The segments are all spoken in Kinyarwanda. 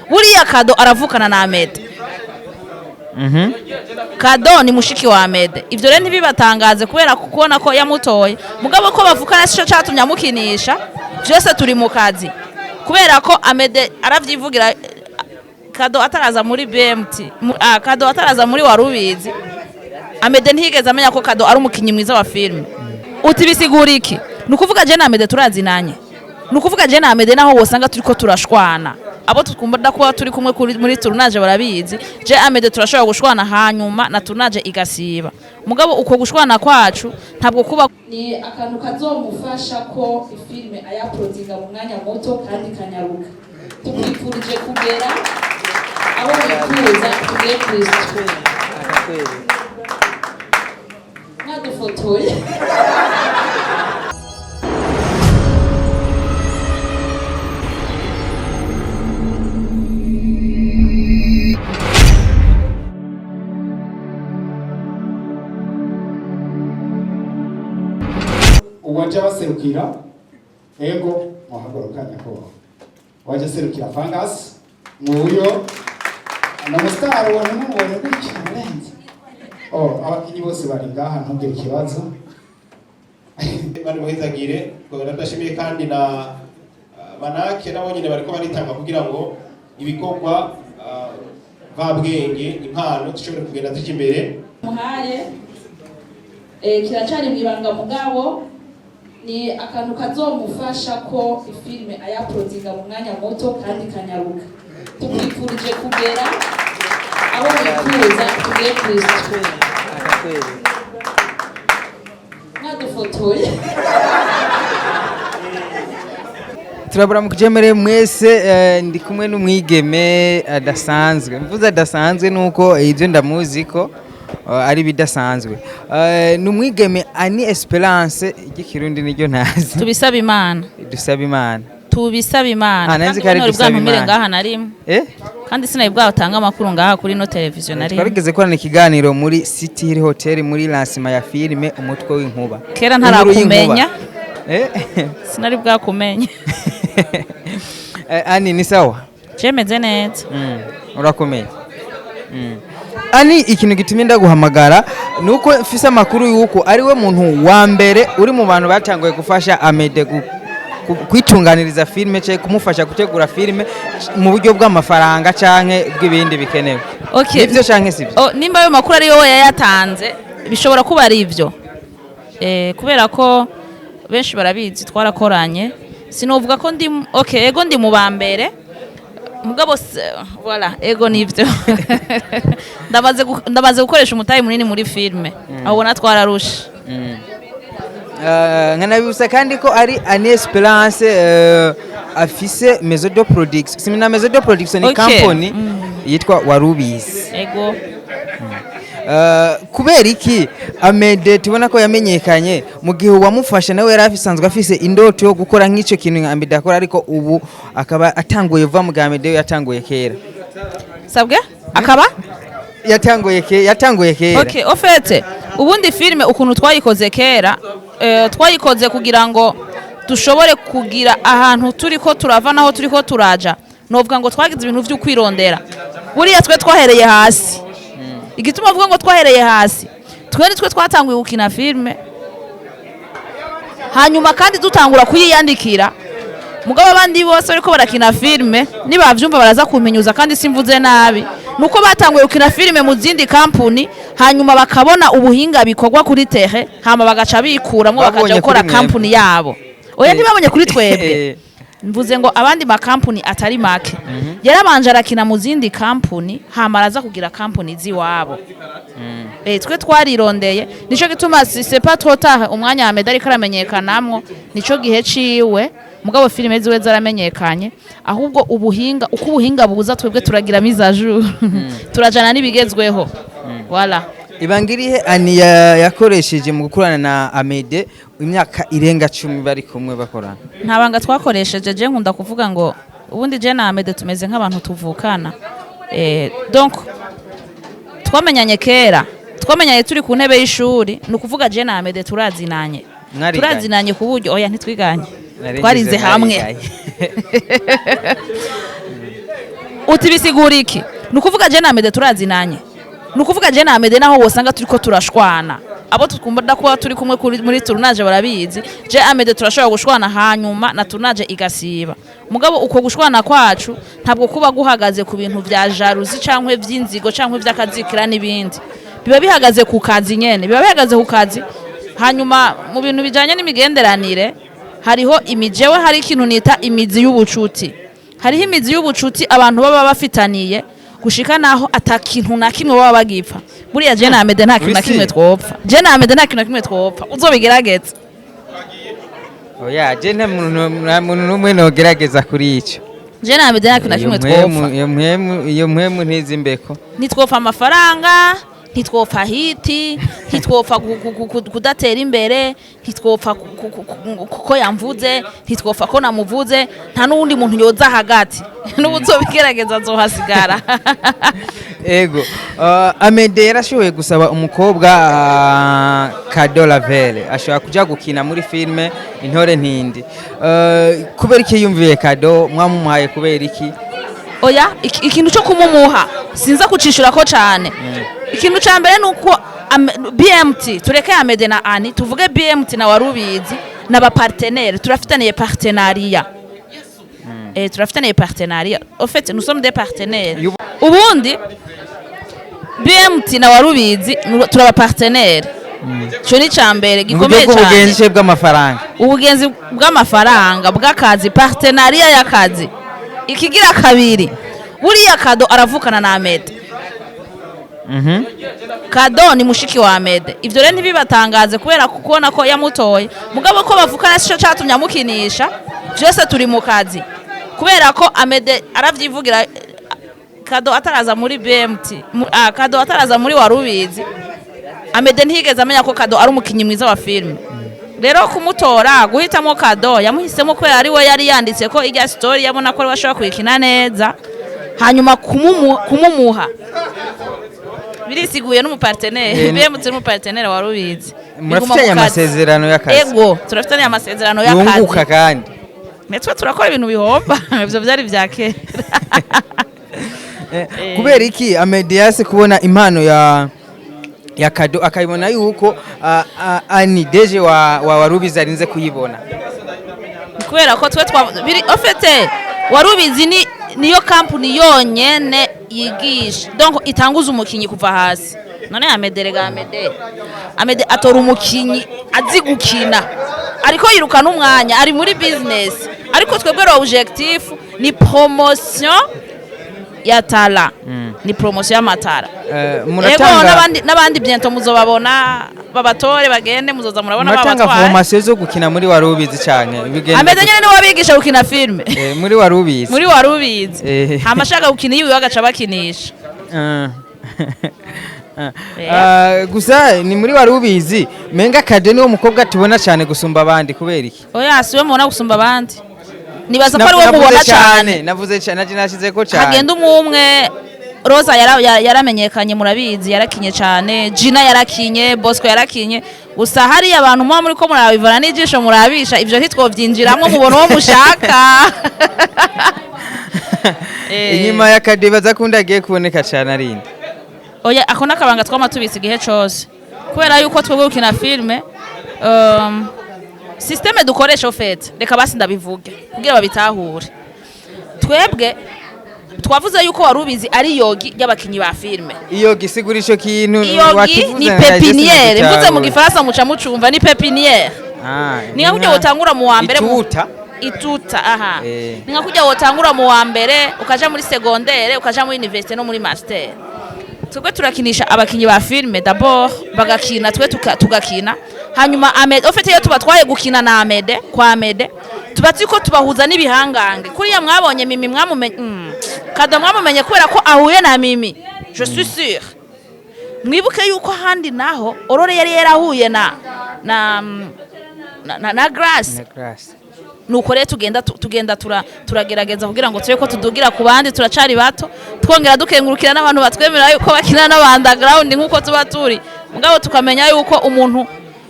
buriya Kado aravukana na Amede. Kado ni mushiki wa Amede. Ivyo rero ntibibatangaze kubera kubona ko yamutoye mugabo ko bavukana sico catumye amukinisha byose turi mu kazi kubera ko Amede aravyivugira Kado ataraza muri BMT Kado ataraza muri Warubizi Amede ntiyigeze amenya ko Kado ari umukinyi mwiza wa filime. Uti bisigura iki? Nukuvuga je na Amede turazinanye. Nukuvuga je na Amede naho wosanga turiko turashwana. Abo tukumva kuba turi kumwe muri tournage barabizi. Je Amede turashobora gushwana hanyuma na tournage igasiba. Mugabo uko gushwana kwacu ntabwo kuba ni akantu kazomufasha ko ifilme ayaproducinga mu mwanya muto kandi kanyaruka. Tukwifurije kugera abo bifuza kugiye Kristo. Nadufotoye. Uwaje baserukira ego muhagorokanya ko waje serukira Fangas muyo na mustar wa n'umubone kw'ikirenze abakinyi bose bari ngaha ntugire ikibazo bari muhezagire ngo ndashimiye kandi na manake nabo nyine bariko baritanga kugira ngo ibikorwa vabwenge impano dushobore kugenda tuki imbere muhaye kiracari mwibanga mugabo ni akantu kazomufasha ko ifilme ayaproducinga mu mwanya muto kandi kanyaruka. Tukwifurije kugera abo bifuza kugiye Kristo. Nadufotoye. Turabura mu kujemere mwese ndi kumwe n'umwigeme adasanzwe. Mvuze adasanzwe nuko ivyo ndamuzi ko ari bidasanzwe. Numwigeme Ani Esperance igikirundi niryo ntazi. Tubisaba Imana. Dusaba Imana. Tubisaba Imana. Nanzi kari dusaba Imana. Ngaha narimwe. Kandi sinaye bwa utanga amakuru ngaha kuri no television narimwe. Twarigeze korana ikiganiro muri City Hill Hotel muri lancement ya filme umutwe w'inkuba. Kera ntarakumenya. Sinari bwa kumenya. Ani ni sawa? Cemeze neza. Urakomeye. Ani ikintu gitumye ndaguhamagara nuko mfise amakuru yuko ari we muntu wa mbere uri mu bantu batangoye gufasha Amede kwitunganiriza filme cyo kumufasha gutegura filme mu buryo bw'amafaranga canke bw'ibindi bikenewe. Okay. Ivyo canke sivyo? Nimba ayo makuru ari wowe yayatanze bishobora kuba ari ivyo. Kubera ko benshi barabizi twarakoranye sinovuga ko ndi ego ndi mu bambere mugabo voilà ego nivyo ndabaze gukoresha umutayi munini muri filme abona twararusha nkanabibusa kandi ko ari Ani Esperance afise Maison de Production simina Maison de Production ni company yitwa Warubizi ego kubera iki Amede tubona ko yamenyekanye mu gihe wamufasha nawe yari afisanzwe afise indoto yo gukora nk'icyo kintu Amede akora ariko ubu akaba atanguye vuba mu Amede yatanguye kera sabwe akaba yatanguye kera okay ofete ubundi filme ukuntu twayikoze kera twayikoze kugira ngo dushobore kugira ahantu turiko turava naho turiko turaja novuga ngo twagize ibintu byo kwirondera buriya twe twahereye hasi igituma avuga ngo twahereye hasi twe twatanguye gukina filme hanyuma kandi dutangura kuyiyandikira mugabo abandi bose bariko barakina filme nibavyumva baraza kumenyuza kandi simvuze nabi nuko batanguye gukina filme mu zindi company hanyuma bakabona ubuhinga bikorwa kuri terre hama bagaca bikuramwo bakaja gukora company yabo oya ntibabonye kuri twebwe mvuze ngo abandi ma company atari make yarabanje arakina mu zindi company hama araza kugira company ziwabo twe twarirondeye nico gituma c'est pas trop tard umwanya wa medali karamenyekanamwo nico gihe ciwe mugabo filime ziwe zaramenyekanye ahubwo ubuhinga uko ubuhinga buza twebwe turagira mise à jour turajana nibigezweho voilà Ibangirihe Ani yakoresheje mu gukorana na Amede imyaka irenga 10 bari kumwe bakorana ntabanga twakoresheje je nkunda kuvuga ngo ubundi je na Amede tumeze nk'abantu tuvukana donc twamenyanye kera twamenyanye turi ku ntebe y'ishuri nukuvuga je na Amede turazinanye ku buryo oya ntitwiganye twarize hamwe uti bisigura iki ni ukuvuga je na Amede turazinanye ni ukuvuga je na Amede naho wosanga turiko turashwana abo tukumva kuba turi kumwe muri tournage barabizi je Amede turashobora gushwana hanyuma na tournage igasiba mugabo uko gushwana kwacu ntabwo kuba guhagaze ku bintu vya jalousie cankwe vy'inzigo cankwe vy'akazikira n'ibindi biba bihagaze ku kazi nyene biba bihagaze ku kazi hanyuma mu bintu bijanye n'imigenderanire hariho imijewe hari ikintu nita imizi y'ubucuti hariho imizi y'ubucuti abantu baba bafitaniye gushika naho atakintu na kimwe baba bagipfa buriya je na Amede nta kintu na kimwe twopfa je na Amede nta kintu na kimwe twopfa uzobigerageza oya je nta muntu numwe nogerageza kuri ico je na Amede nta kintu na kimwe twopfa iyo mpemu ntizimbeko nitwopfa amafaranga ntitwopfa hiti ntitwopfa kudatera imbere ntitwopfa kuko yamvuze ntitwopfa ko namuvuze nta n'uwundi muntu yoza hagati n'ubuzobigerageza azohasigara ego Amede yarashoboye gusaba umukobwa Kado Lavelle ashobora kuja gukina muri filme Intore Ntindi kubera iki yumviye Kado mwamumuhaye kubera iki oya ikintu cyo kumumuha sinza kucishura ko cyane ikintu cya mbere nuko BMT tureke Amede na Ani tuvuge BMT na Warubizi n'aba partenaires turafitaniye partenariat turafitaniye partenariat en fait nous sommes des partenaires ubundi BMT na Warubizi turaba partenaires cyo ni cyambere gikomeye cyane ubugenzi bw'amafaranga ubugenzi bw'amafaranga bw'akazi partenariat y'akazi ikigira kabiri buriya Kado aravukana na Amede Kado ni mushiki wa Amede ivyo rero ntibibatangaze kubera kubona ko yamutoye mugabo ko bavukana sico catumye amukinisha byose turi mu kazi kubera ko Amede aravyivugira Kado ataraza muri BMT Kado ataraza muri Warubizi Amede ntiyigeze amenya ko Kado ari umukinyi mwiza wa filime rero kumutora guhitamo Kado yamuhisemo kubera ari we yari yanditse ko irya story yabona ko bashobora kuyikina neza hanyuma kumumuha birisiguye n'umupartenaire BMT n'umupartenaire Warubizi murafitanye amasezerano y'akazi ego turafitanye amasezerano y'akazi yunguka kandi metwe turakora ibintu bihomba ivyo byari bya kera kubera iki Amede yase kubona impano ya Kado akayibona yuko Ani deje wa Warubizi arinze kuyibona kubera ko twe biri ofete Warubizi niyo company yonyene yigisha donc itanguza umukinyi kuva hasi none Amede atora umukinyi azi gukina ariko yirukana umwanya ari muri business ariko twebwe objectif ni promotion ya tala ni promotion y'amatara n'abandi bientôt muzobabona babatore bagende muzoza murabona babatwara matanga formation zo gukina muri Warubizi cyane Amede nyene niwe wabigisha gukina filme muri Warubizi hamashaka gukina yiwe agaca bakinisha gusa ni muri Warubizi menga Kado niwo mukobwa tubona cyane gusumba abandi kubera iki oya siwe mubona gusumba abandi nibaza ko ari we mubona cyane navuze cyane nashize ko cyane hagenda umwe Rosa yaramenyekanye murabizi yarakinye cyane Gina yarakinye Bosco yarakinye gusa hari abantu muri ko murabivana n'ijisho murabisha ivyo ntitwovyinjiramwe mubona uwo mushaka inyuma ya Kado baza kundagiye kuboneka cyane arinde oya akona kabanga twamatubitse igihe cyose kubera yuko twebwe gukina filme systeme dukoresha ofete reka basi ndabivuge kugira babitahure twebwe twavuze yuko Warubizi ari yogi y'abakinyi ba filme iyogi sigura ico kintu ni pepiniere mvuze mu gifaransa muca mucumva ni pepiniere ni nka kujya wotangura mu wa mbere ituta aha ni nka kujya wotangura mu wa mbere ukaja muri secondaire ukaja muri université no muri master twebwe turakinisha abakinyi ba filme d'abord bagakina twe tugakina hanyuma Amede ofite yo tuba twaye gukina na Amede kwa Amede tuba tiko tubahuza n'ibihangange kuriya mwabonye Mimi mwamumenye Kado mwamumenye kubera ko ahuye na Mimi je suis sûr mwibuke yuko handi naho Aurore yari yarahuye na Grace nuko rero tugenda turagerageza kugira ngo tureko tudugira ku bandi turacari bato twongera dukengurukira n'abantu batwemera yuko bakina n'abandaground nkuko tuba turi mugabo tukamenya yuko umuntu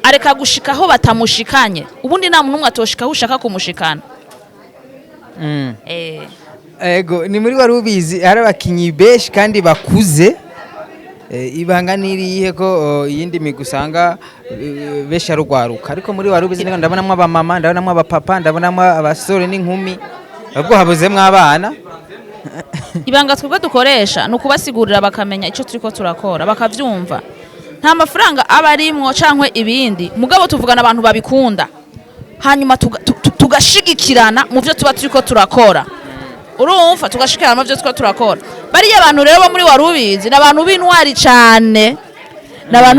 areka gushikaho batamushikanye ubundi nta muntu umwe atoshikaho ushaka kumushikana ego ni muri wari ubizi hari abakinyi benshi kandi bakuze ibanga niriye ko iyindi migwi usanga benshi arugwaruka ariko muri wari ubizi ndabonamwo abamama ndabonamwo abapapa ndabonamwo abasore n'inkumi ubwo habuzemwo abana ibanga twebwe dukoresha ni ukubasigurira bakamenya icyo turiko turakora bakavyumva nta mafaranga aba arimwo cankwe ibindi mugabo tuvugana abantu babikunda hanyuma tugashigikirana mu byo tuba turiko turakora urumva tugashikirana mu byo turiko turakora bariya abantu rero bo muri wari ubizi ni abantu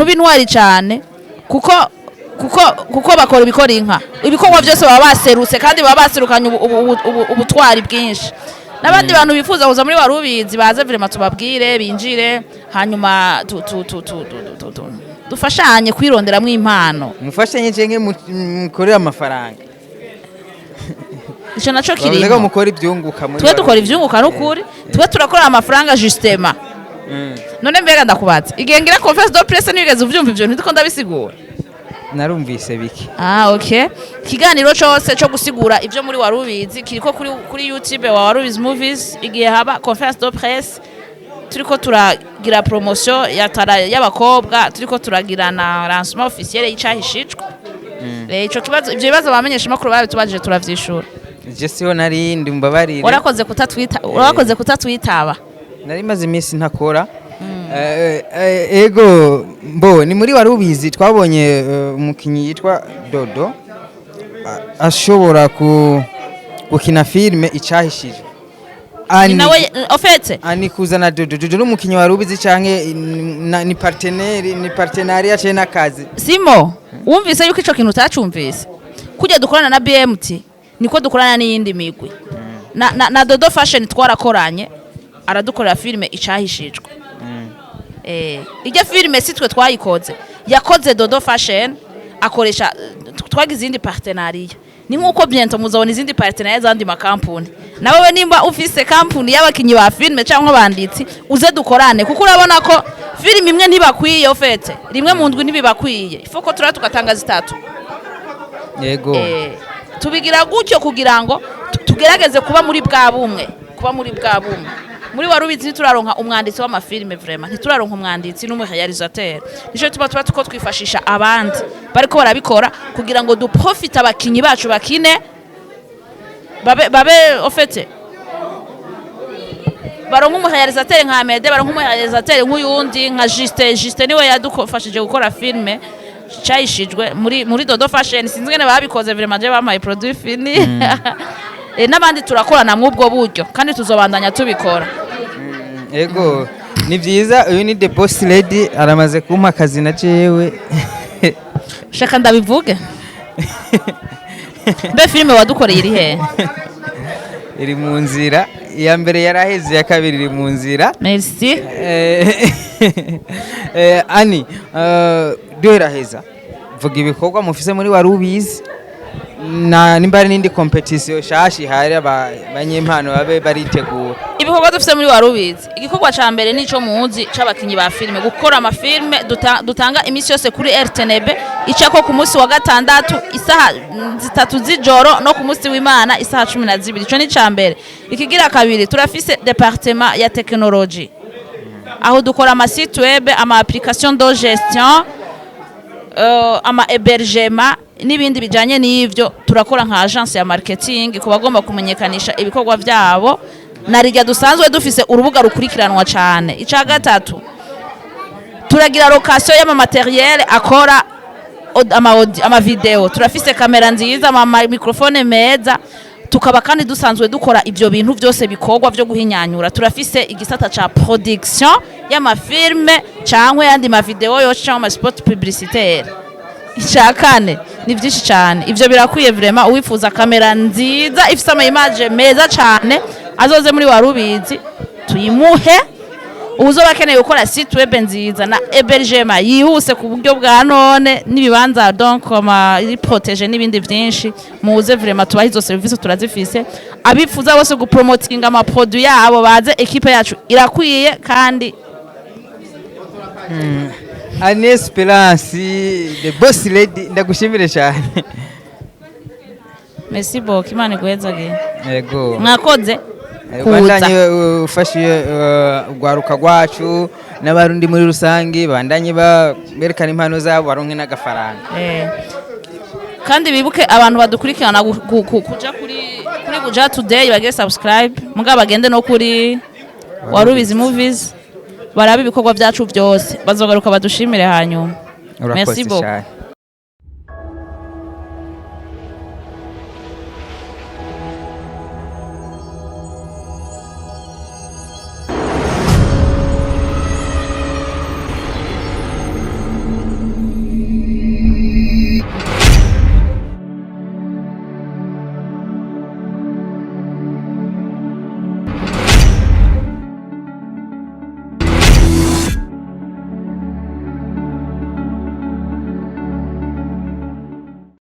b'intwari cane kuko bakora ibikora inka ibikorwa byose baba baserutse kandi baba baserukanye ubutwari bwinshi n'abandi bantu bifuza kuza muri wari ubizi baze vrema tubabwire binjire hanyuma dufashanye kwironderamwo impano mufashanye cenge mukorera amafaranga ico naco kirimo kirimo mukora ivyunguka muri twe dukora ivyunguka n'ukuri twe turakora amafaranga justement none mbega ndakubaza igihe ngira confesse de presse nigeze uvyumva ivyo ntiko ndabisigura narumvise biki okay ikiganiro cose cyo gusigura ivyo muri wari ubizi kiriko kuri YouTube wa wari ubizi movies igihe haba confesse de presse turiko turagira promotion y'abakobwa turiko turagira na lancement officiel y'icahishijwe ico kibazo ivyo bibazo bamenyesha makuru babitubajije turavyishura je siho narindi mbabarire urakoze kutatwitaba nari maze iminsi ntakora ego mbo ni muri wari ubizi twabonye umukinyi yitwa Dodo ashobora gukina filme icahishije ni nawe ofete ani kuzana Dodo n'umukinyi wari ubizi canke ni partenariat cye nakazi Simo wumvise yuko ico kintu utacumvise kujya dukorana na BMT niko dukorana n'iyindi migwi na Dodo Fashion twarakoranye aradukorera filme icahishijwe ijya filme sitwe twayikoze yakoze Dodo Fashion akoresha twagize izindi partenariat ni nkuko bientôt muzabona izindi partenariat zandi makampuni nawe nimba ufise kampuni y'abakinyi ba filme cyangwa banditsi uze dukorane kuko urabona ko filme imwe ntibakwiye ofete rimwe mu ndwi ntibibakwiye ifoko tugatanga zitatu yego tubigira gutyo kugira ngo tugerageze kuba muri bwa bumwe muri wari ubizi ntituraronka umwanditsi w'amafilme vraiment ntituraronka umwanditsi n'umurealisateur nico tuba tuko twifashisha abandi bariko barabikora kugira ngo duprofite abakinyi bacu bakine babe ofete baronka umurealisateur nka Amede baronka umurealisateur nk'uyundi nka Juste niwe yadufashije gukora filme cyayishijwe muri Dodo Fashion sinzi ngene babikoze vraiment je bamaye produit fini n'abandi turakorana mu ubwo buryo kandi tuzobandanya tubikora ego ni byiza uyu ni the boss lady aramaze kumpa akazi na jewe shaka ndabivuge mbe filme wadukoreye iri he iri mu nzira iya mbere yaraheze ya kabiri iri mu nzira merci ani duheraheza vuga ibikorwa mufise muri wari ubizi na nimbari nindi competition shashi hari abanyempano babe baritegura ibikorwa dufite muri wari ubizi igikorwa ca mbere nico muzi c'abakinyi ba filme gukora amafilme dutanga imisi yose kuri RTNB icako ku munsi wa gatandatu isaha 3 z'ijoro no ku munsi w'Imana isaha 12 ico ni ca mbere ikigira kabiri turafise departement ya technology aho dukora ama site web ama application de gestion ama hébergement n'ibindi bijanye n'ivyo turakora nka agence ya marketing ku bagomba kumenyekanisha ibikorwa byabo narijya dusanzwe dufise urubuga rukurikiranwa cyane ica gatatu turagira location y'ama materiel akora ama video turafise kamera nziza ama microphone meza tukaba kandi dusanzwe dukora ivyo bintu byose bikorwa byo guhinyanyura turafise igisata ca production y'ama filme cyangwa yandi ma video yo cyangwa ama spot publicitaire icyakane ni byinshi cyane ivyo birakwiye vraiment uwifuza kamera nziza ifite ama image meza cyane azoze muri wari ubizi tuyimuhe uzoba akeneye gukora site web nziza na hébergement yihuse ku buryo bwa none n'ibibanza donc iri protege n'ibindi byinshi muze vraiment tubaha izo service turazifise abifuza bose gupromotinga ama produit yabo baze equipe yacu irakwiye kandi Ani Esperance the boss lady ndagushimire cyane merci beaucoup imana guheza ge yego mwakoze bandanye ufashiye urwaruka rwacu n'abarundi muri rusange bandanye berekana impano zabo baronke n'agafaranga. Kandi bibuke abantu badukurikirana kuja kuri Buja Today bagire subscribe mugabo bagende no kuri Warubizi Movies barabe ibikorwa byacu byose bazogaruka badushimire hanyuma. Merci beaucoup.